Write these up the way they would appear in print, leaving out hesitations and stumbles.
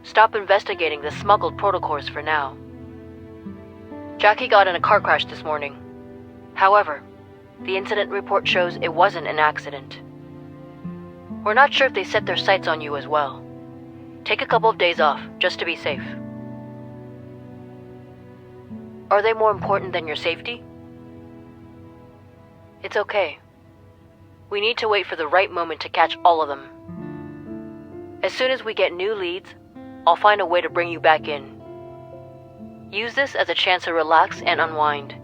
Stop investigating the smuggled protocols for now. Jackie got in a car crash this morning. However, the incident report shows it wasn't an accident. We're not sure if they set their sights on you as well. Take a couple of days off, just to be safe. Are they more important than your safety? It's okay. We need to wait for the right moment to catch all of them. As soon as we get new leads, I'll find a way to bring you back in. Use this as a chance to relax and unwind.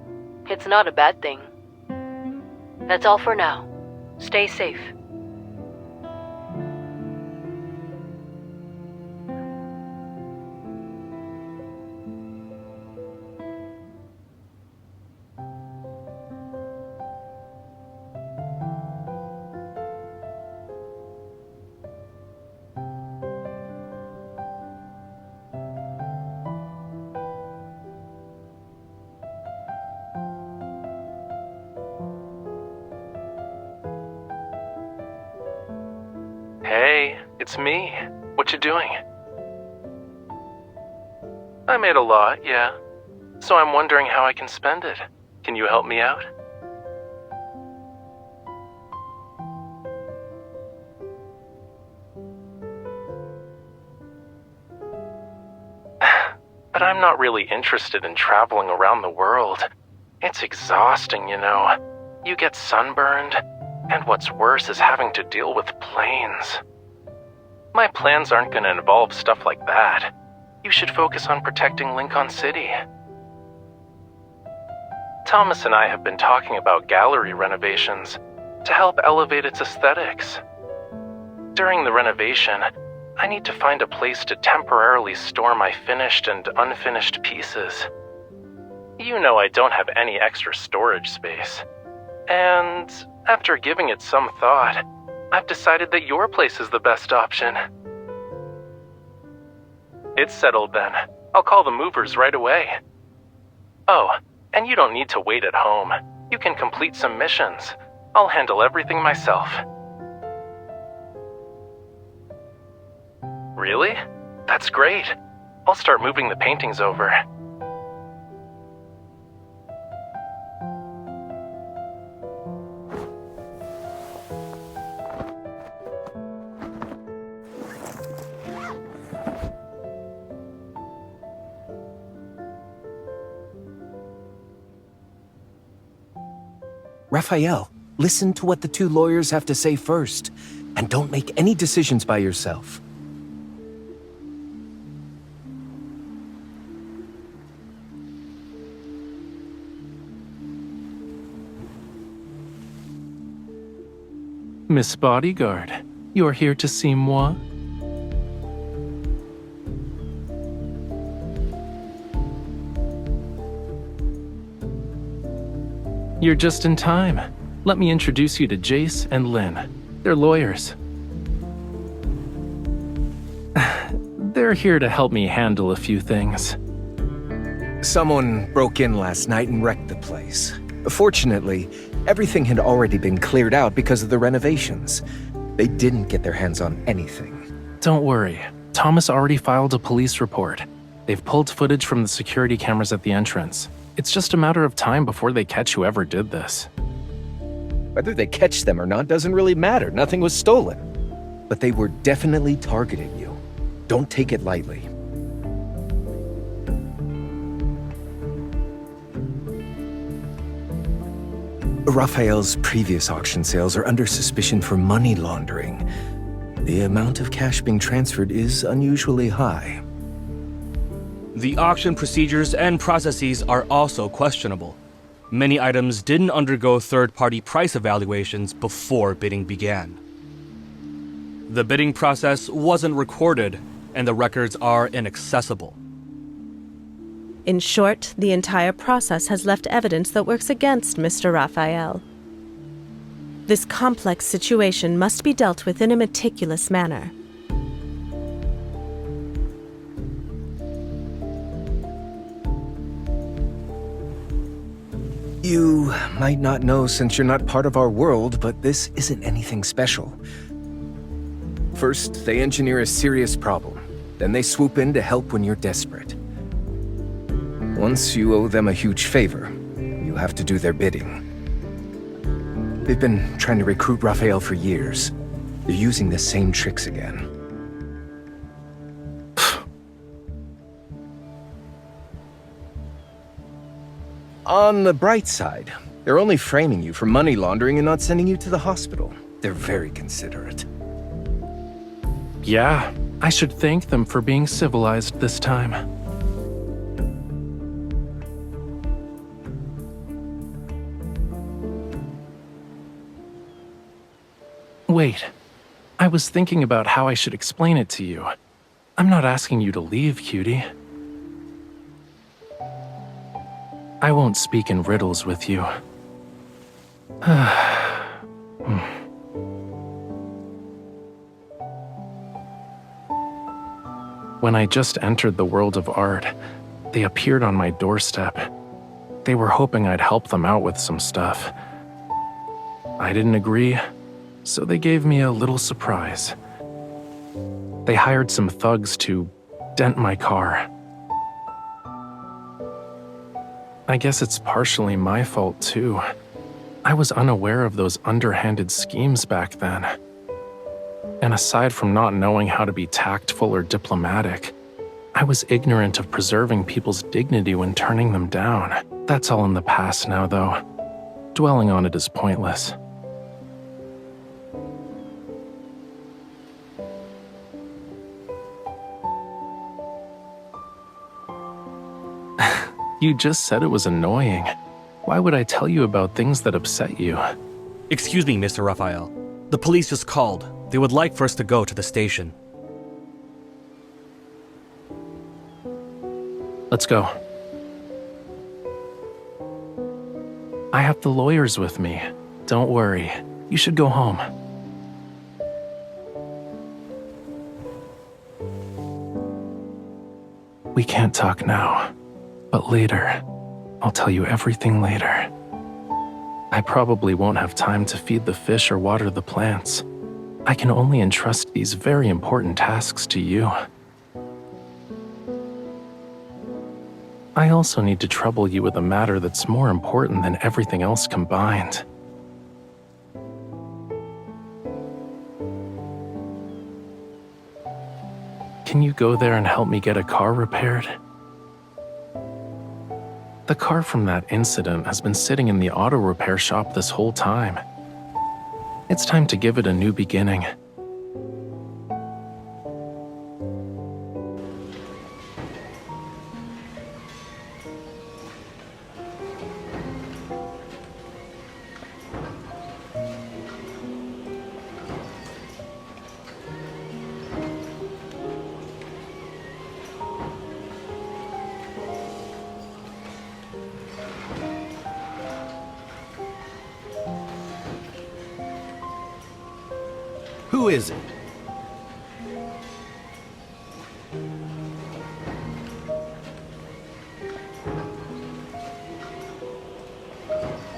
It's not a bad thing. That's all for now. Stay safe. Hey, it's me. What you doing? I made a lot, yeah. So I'm wondering how I can spend it. Can you help me out? But I'm not really interested in traveling around the world. It's exhausting, you know. You get sunburned. And what's worse is having to deal with planes. My plans aren't going to involve stuff like that. You should focus on protecting Lincoln City. Thomas and I have been talking about gallery renovations to help elevate its aesthetics. During the renovation, I need to find a place to temporarily store my finished and unfinished pieces. You know I don't have any extra storage space. And after giving it some thought, I've decided that your place is the best option. It's settled then. I'll call the movers right away. Oh, and you don't need to wait at home. You can complete some missions. I'll handle everything myself. Really? That's great. I'll start moving the paintings over. Rafayel, listen to what the two lawyers have to say first, and don't make any decisions by yourself. Miss Bodyguard, you're here to see moi? You're just in time. Let me introduce you to Jace and Lynn. They're lawyers. They're here to help me handle a few things. Someone broke in last night and wrecked the place. Fortunately, everything had already been cleared out because of the renovations. They didn't get their hands on anything. Don't worry. Thomas already filed a police report. They've pulled footage from the security cameras at the entrance. It's just a matter of time before they catch whoever did this. Whether they catch them or not doesn't really matter. Nothing was stolen. But they were definitely targeting you. Don't take it lightly. Rafayel's previous auction sales are under suspicion for money laundering. The amount of cash being transferred is unusually high. The auction procedures and processes are also questionable. Many items didn't undergo third-party price evaluations before bidding began. The bidding process wasn't recorded, and the records are inaccessible. In short, the entire process has left evidence that works against Mr. Rafayel. This complex situation must be dealt with in a meticulous manner. You might not know since you're not part of our world, but this isn't anything special. First, they engineer a serious problem. Then they swoop in to help when you're desperate. Once you owe them a huge favor, you have to do their bidding. They've been trying to recruit Rafayel for years. They're using the same tricks again. On the bright side, they're only framing you for money laundering and not sending you to the hospital. They're very considerate. Yeah, I should thank them for being civilized this time. Wait, I was thinking about how I should explain it to you. I'm not asking you to leave, cutie. I won't speak in riddles with you. When I just entered the world of art, they appeared on my doorstep. They were hoping I'd help them out with some stuff. I didn't agree, so they gave me a little surprise. They hired some thugs to dent my car. I guess it's partially my fault, too. I was unaware of those underhanded schemes back then. And aside from not knowing how to be tactful or diplomatic, I was ignorant of preserving people's dignity when turning them down. That's all in the past now, though. Dwelling on it is pointless. You just said it was annoying. Why would I tell you about things that upset you? Excuse me, Mr. Rafayel. The police just called. They would like for us to go to the station. Let's go. I have the lawyers with me. Don't worry. You should go home. We can't talk now. But later, I'll tell you everything later. I probably won't have time to feed the fish or water the plants. I can only entrust these very important tasks to you. I also need to trouble you with a matter that's more important than everything else combined. Can you go there and help me get a car repaired? The car from that incident has been sitting in the auto repair shop this whole time. It's time to give it a new beginning. Who is it?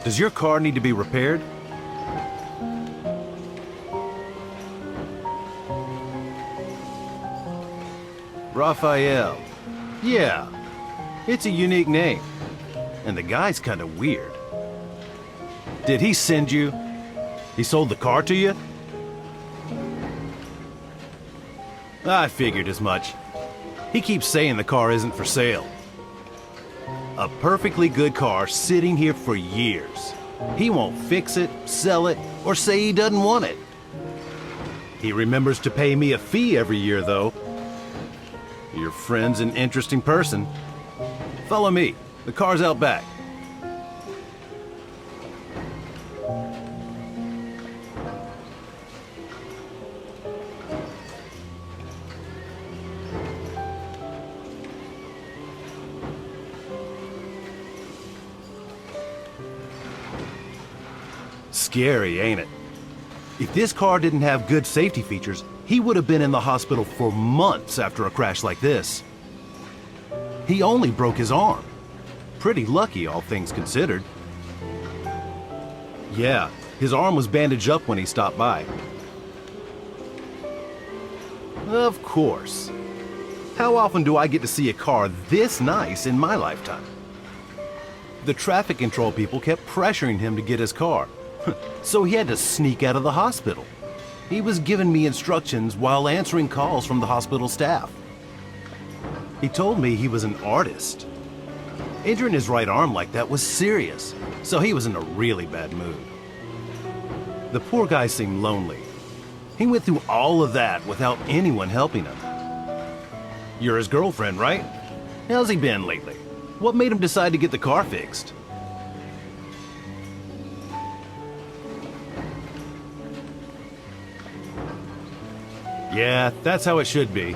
Does your car need to be repaired? Rafayel. Yeah, it's a unique name. And the guy's kind of weird. Did he send you? He sold the car to you? I figured as much. He keeps saying the car isn't for sale. A perfectly good car sitting here for years. He won't fix it, sell it, or say he doesn't want it. He remembers to pay me a fee every year, though. Your friend's an interesting person. Follow me. The car's out back. Scary, ain't it? If this car didn't have good safety features, he would have been in the hospital for months after a crash like this. He only broke his arm. Pretty lucky, all things considered. Yeah, his arm was bandaged up when he stopped by. Of course. How often do I get to see a car this nice in my lifetime? The traffic control people kept pressuring him to get his car, so he had to sneak out of the hospital. He was giving me instructions while answering calls from the hospital staff. He told me he was an artist. Injuring his right arm like that was serious, so he was in a really bad mood. The poor guy seemed lonely. He went through all of that without anyone helping him. You're his girlfriend, right? How's he been lately? What made him decide to get the car fixed? Yeah, that's how it should be.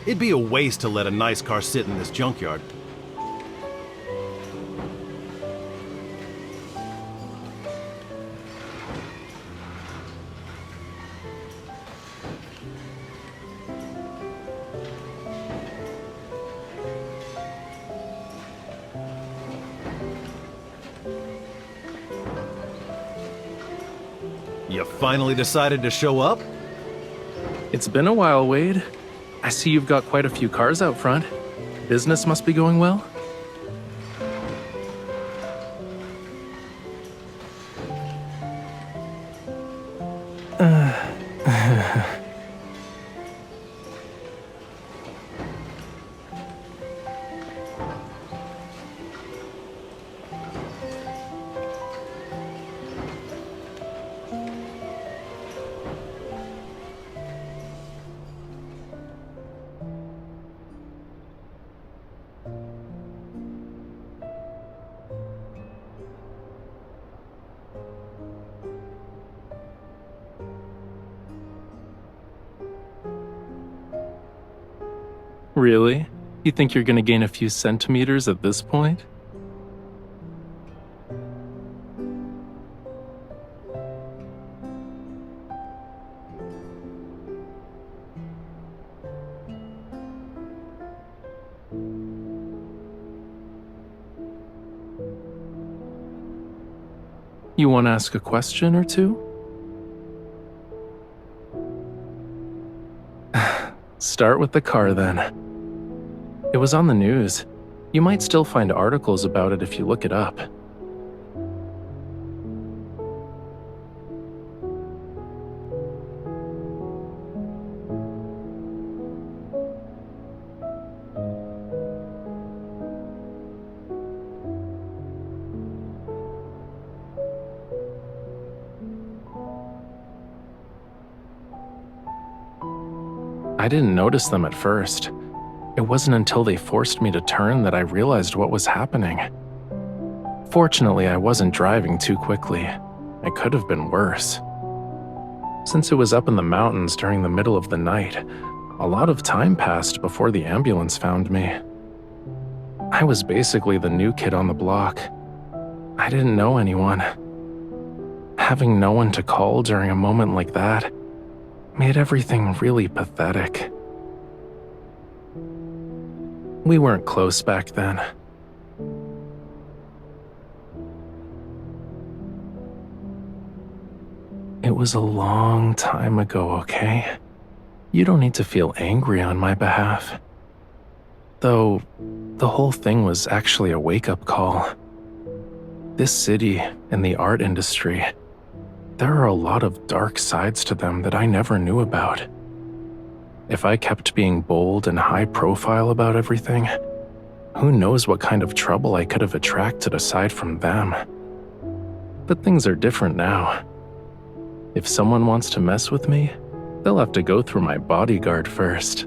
It'd be a waste to let a nice car sit in this junkyard. You finally decided to show up? It's been a while, Wade. I see you've got quite a few cars out front. Business must be going well? Really? You think you're gonna gain a few centimeters at this point? You want to ask a question or two? Start with the car then. It was on the news. You might still find articles about it if you look it up. I didn't notice them at first. It wasn't until they forced me to turn that I realized what was happening. Fortunately, I wasn't driving too quickly. It could have been worse. Since it was up in the mountains during the middle of the night, a lot of time passed before the ambulance found me. I was basically the new kid on the block. I didn't know anyone. Having no one to call during a moment like that made everything really pathetic. We weren't close back then. It was a long time ago, okay? You don't need to feel angry on my behalf. Though, the whole thing was actually a wake-up call. This city and the art industry, there are a lot of dark sides to them that I never knew about. If I kept being bold and high profile about everything, who knows what kind of trouble I could have attracted aside from them. But things are different now. If someone wants to mess with me, they'll have to go through my bodyguard first.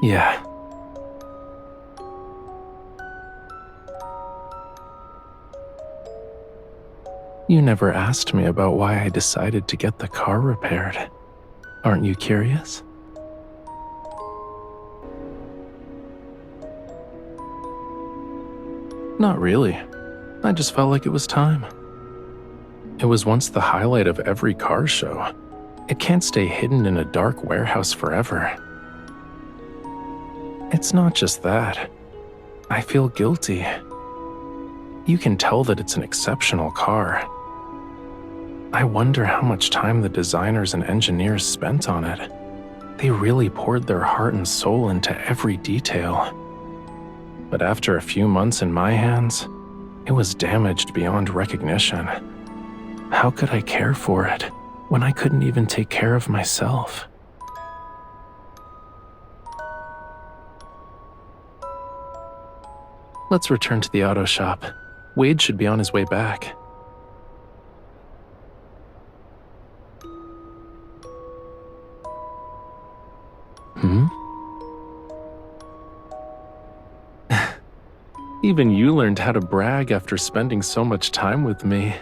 Yeah. You never asked me about why I decided to get the car repaired. Aren't you curious? Not really. I just felt like it was time. It was once the highlight of every car show. It can't stay hidden in a dark warehouse forever. It's not just that. I feel guilty. You can tell that it's an exceptional car. I wonder how much time the designers and engineers spent on it. They really poured their heart and soul into every detail. But after a few months in my hands, it was damaged beyond recognition. How could I care for it when I couldn't even take care of myself? Let's return to the auto shop. Wade should be on his way back. Even you learned how to brag after spending so much time with me.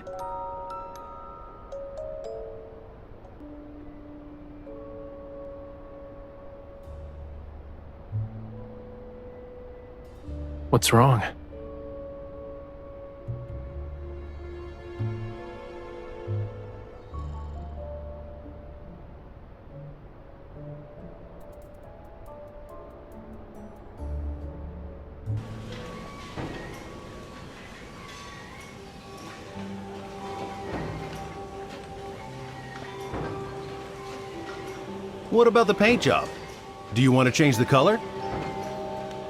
What's wrong? What about the paint job? Do you want to change the color?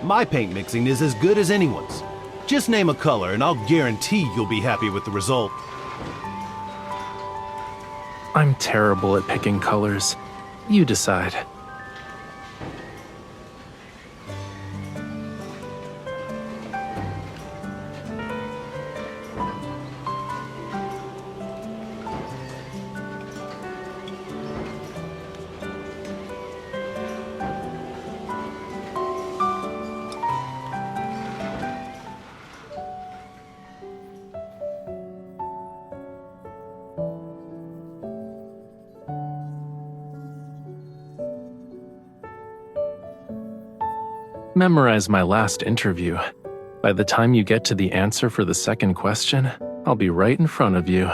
My paint mixing is as good as anyone's. Just name a color and I'll guarantee you'll be happy with the result. I'm terrible at picking colors. You decide. Memorize my last interview. By the time you get to the answer for the second question, I'll be right in front of you.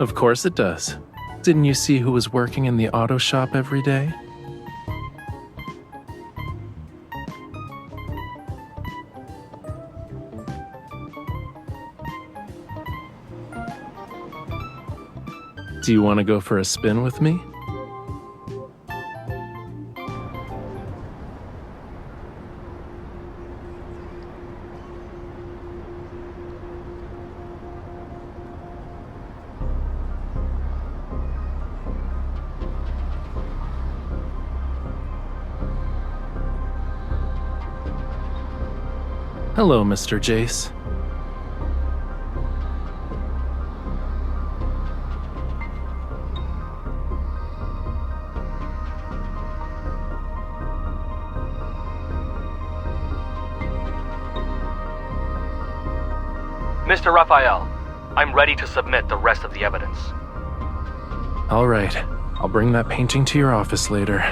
Of course it does. Didn't you see who was working in the auto shop every day? Do you want to go for a spin with me? Hello, Mr. Jace. Mr. Rafayel, I'm ready to submit the rest of the evidence. All right, I'll bring that painting to your office later.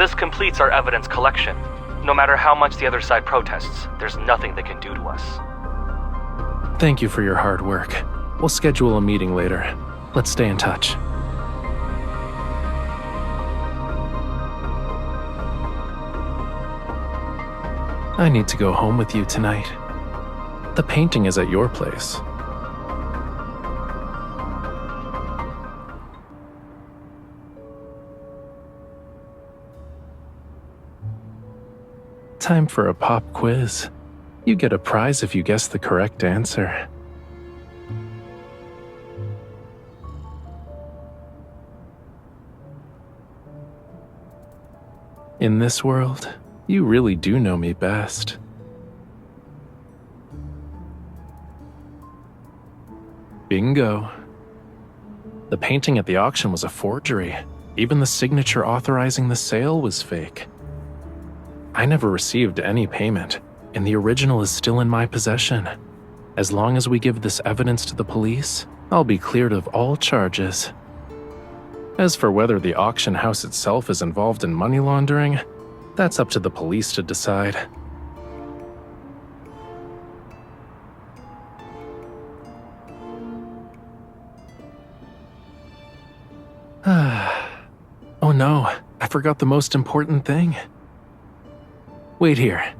This completes our evidence collection. No matter how much the other side protests, there's nothing they can do to us. Thank you for your hard work. We'll schedule a meeting later. Let's stay in touch. I need to go home with you tonight. The painting is at your place. Time for a pop quiz. You get a prize if you guess the correct answer. In this world, you really do know me best. Bingo. The painting at the auction was a forgery. Even the signature authorizing the sale was fake. I never received any payment, and the original is still in my possession. As long as we give this evidence to the police, I'll be cleared of all charges. As for whether the auction house itself is involved in money laundering, that's up to the police to decide. Oh no, I forgot the most important thing. Wait here.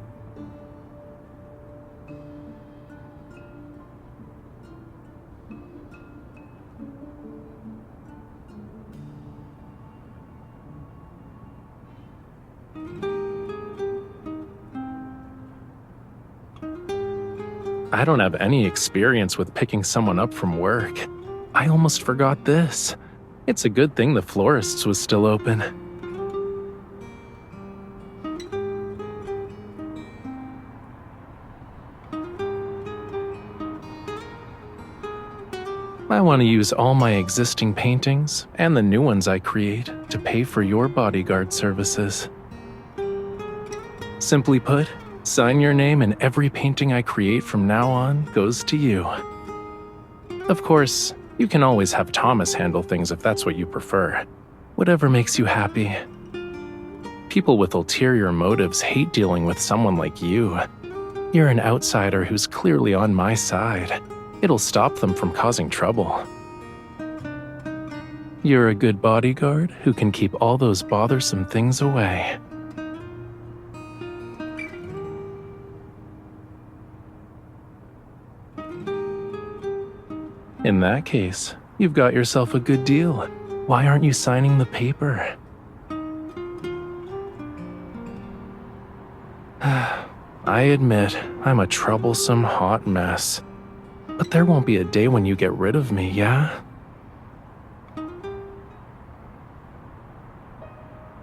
I don't have any experience with picking someone up from work. I almost forgot this. It's a good thing the florist's was still open. I want to use all my existing paintings and the new ones I create to pay for your bodyguard services. Simply put, sign your name and every painting I create from now on goes to you. Of course, you can always have Thomas handle things if that's what you prefer. Whatever makes you happy. People with ulterior motives hate dealing with someone like you. You're an outsider who's clearly on my side. It'll stop them from causing trouble. You're a good bodyguard who can keep all those bothersome things away. In that case, you've got yourself a good deal. Why aren't you signing the paper? I admit, I'm a troublesome hot mess. But there won't be a day when you get rid of me, yeah?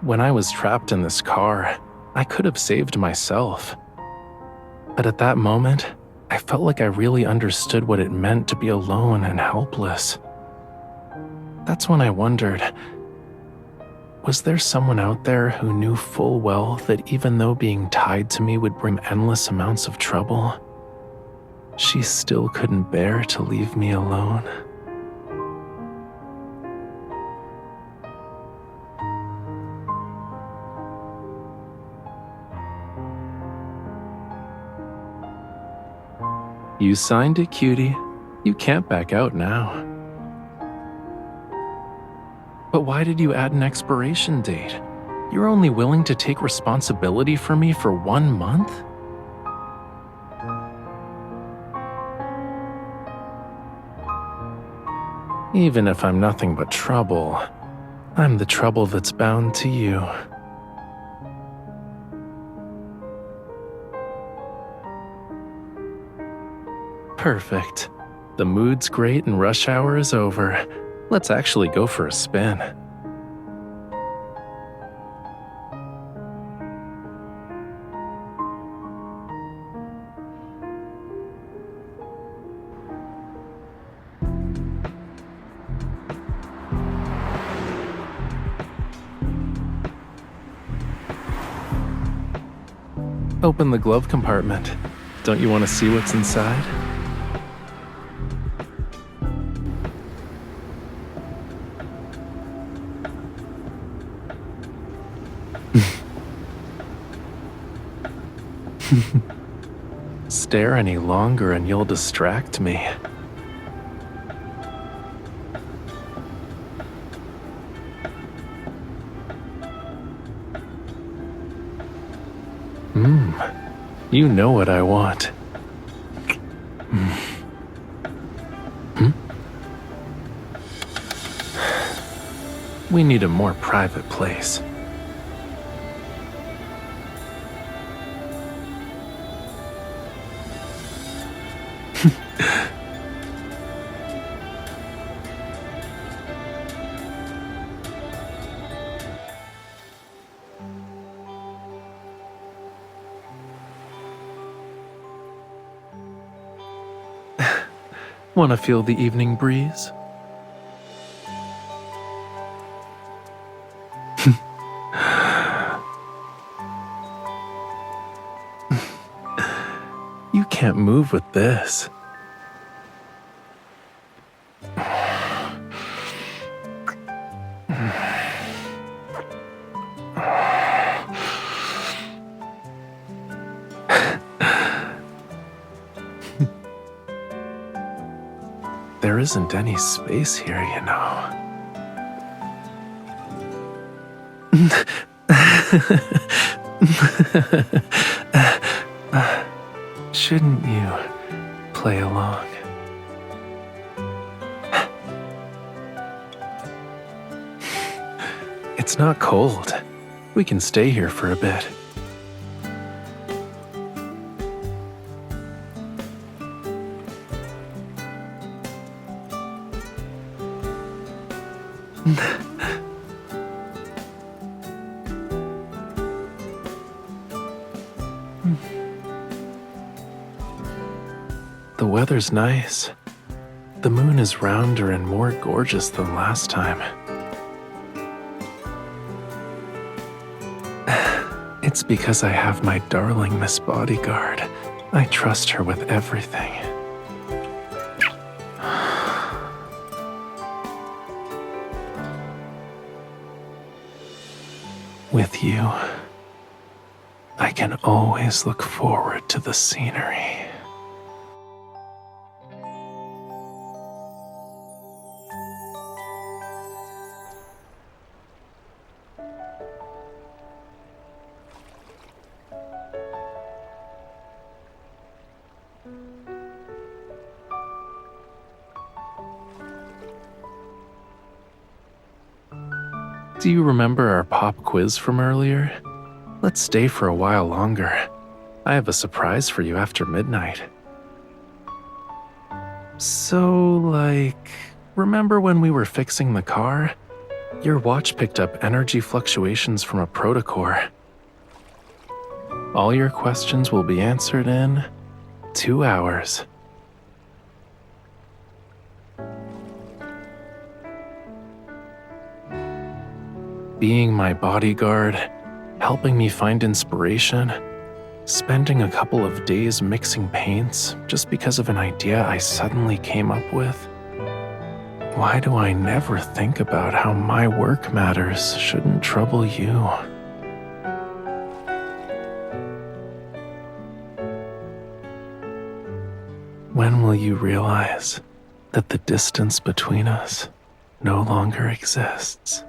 When I was trapped in this car, I could have saved myself. But at that moment, I felt like I really understood what it meant to be alone and helpless. That's when I wondered, was there someone out there who knew full well that even though being tied to me would bring endless amounts of trouble, she still couldn't bear to leave me alone? You signed it, cutie. You can't back out now. But why did you add an expiration date? You're only willing to take responsibility for me for 1 month? Even if I'm nothing but trouble, I'm the trouble that's bound to you. Perfect. The mood's great and rush hour is over. Let's actually go for a spin. Open the glove compartment. Don't you want to see what's inside? Stare any longer and you'll distract me. You know what I want. We need a more private place. Want to feel the evening breeze? You can't move with this. There isn't any space here, you know. Shouldn't you play along? It's not cold. We can stay here for a bit. The weather's nice. The moon is rounder and more gorgeous than last time. It's because I have my darling Miss Bodyguard. I trust her with everything. With you, I can always look forward to the scenery. Do you remember our pop quiz from earlier? Let's stay for a while longer. I have a surprise for you after midnight. So, remember when we were fixing the car? Your watch picked up energy fluctuations from a protocore. All your questions will be answered in 2 hours. Being my bodyguard, helping me find inspiration, spending a couple of days mixing paints just because of an idea I suddenly came up with. Why do I never think about how my work matters shouldn't trouble you? When will you realize that the distance between us no longer exists?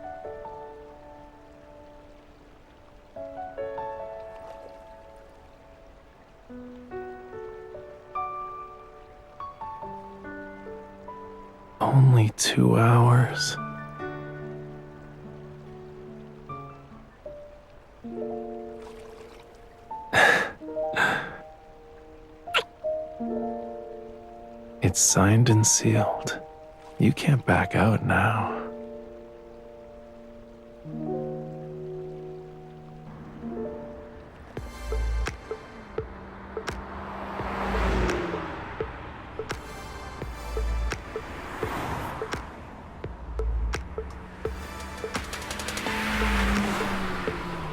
Only 2 hours. It's signed and sealed. You can't back out now.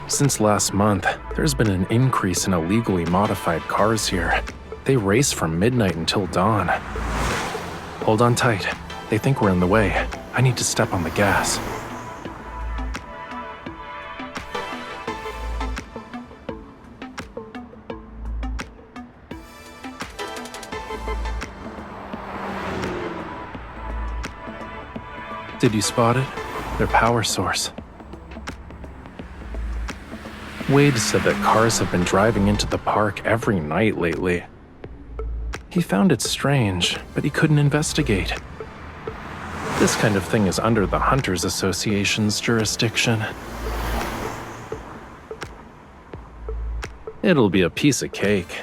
Since last month, there's been an increase in illegally modified cars here. They race from midnight until dawn. Hold on tight. They think we're in the way. I need to step on the gas. Did you spot it? Their power source. Wade said that cars have been driving into the park every night lately. He found it strange, but he couldn't investigate. This kind of thing is under the Hunters Association's jurisdiction. It'll be a piece of cake.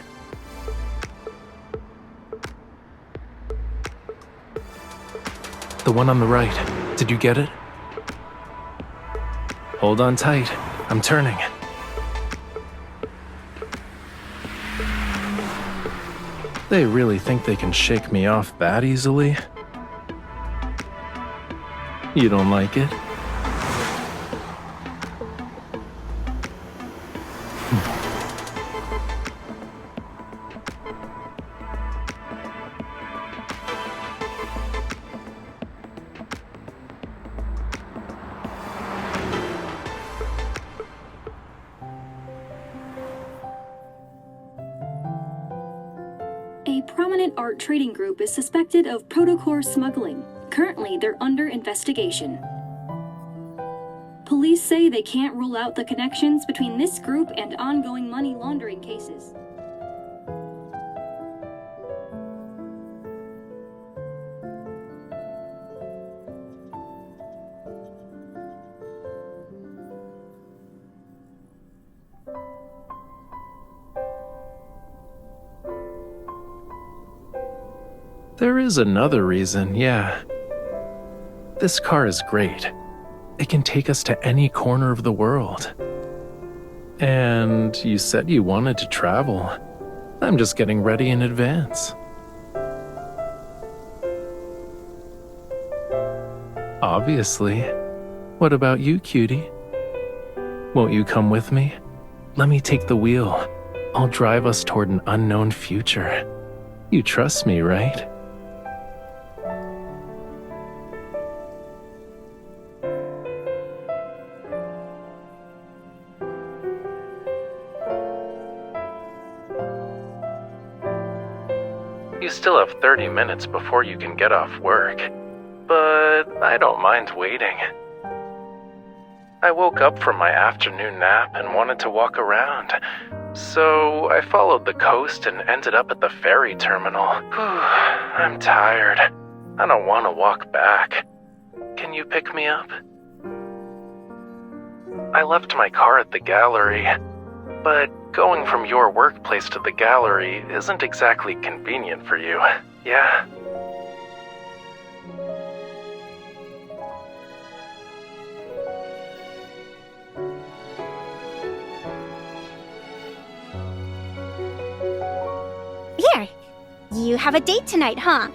The one on the right. Did you get it? Hold on tight. I'm turning. They really think they can shake me off that easily? You don't like it? A prominent art trading group is suspected of protocore smuggling. Currently, they're under investigation. Police say they can't rule out the connections between this group and ongoing money laundering cases. There is another reason, yeah. This car is great. It can take us to any corner of the world. And you said you wanted to travel. I'm just getting ready in advance. Obviously. What about you, cutie? Won't you come with me? Let me take the wheel. I'll drive us toward an unknown future. You trust me, right? You still have 30 minutes before you can get off work, but I don't mind waiting. I woke up from my afternoon nap and wanted to walk around, so I followed the coast and ended up at the ferry terminal. I'm tired. I don't want to walk back. Can you pick me up? I left my car at the gallery, but going from your workplace to the gallery isn't exactly convenient for you, yeah? Here, you have a date tonight, huh?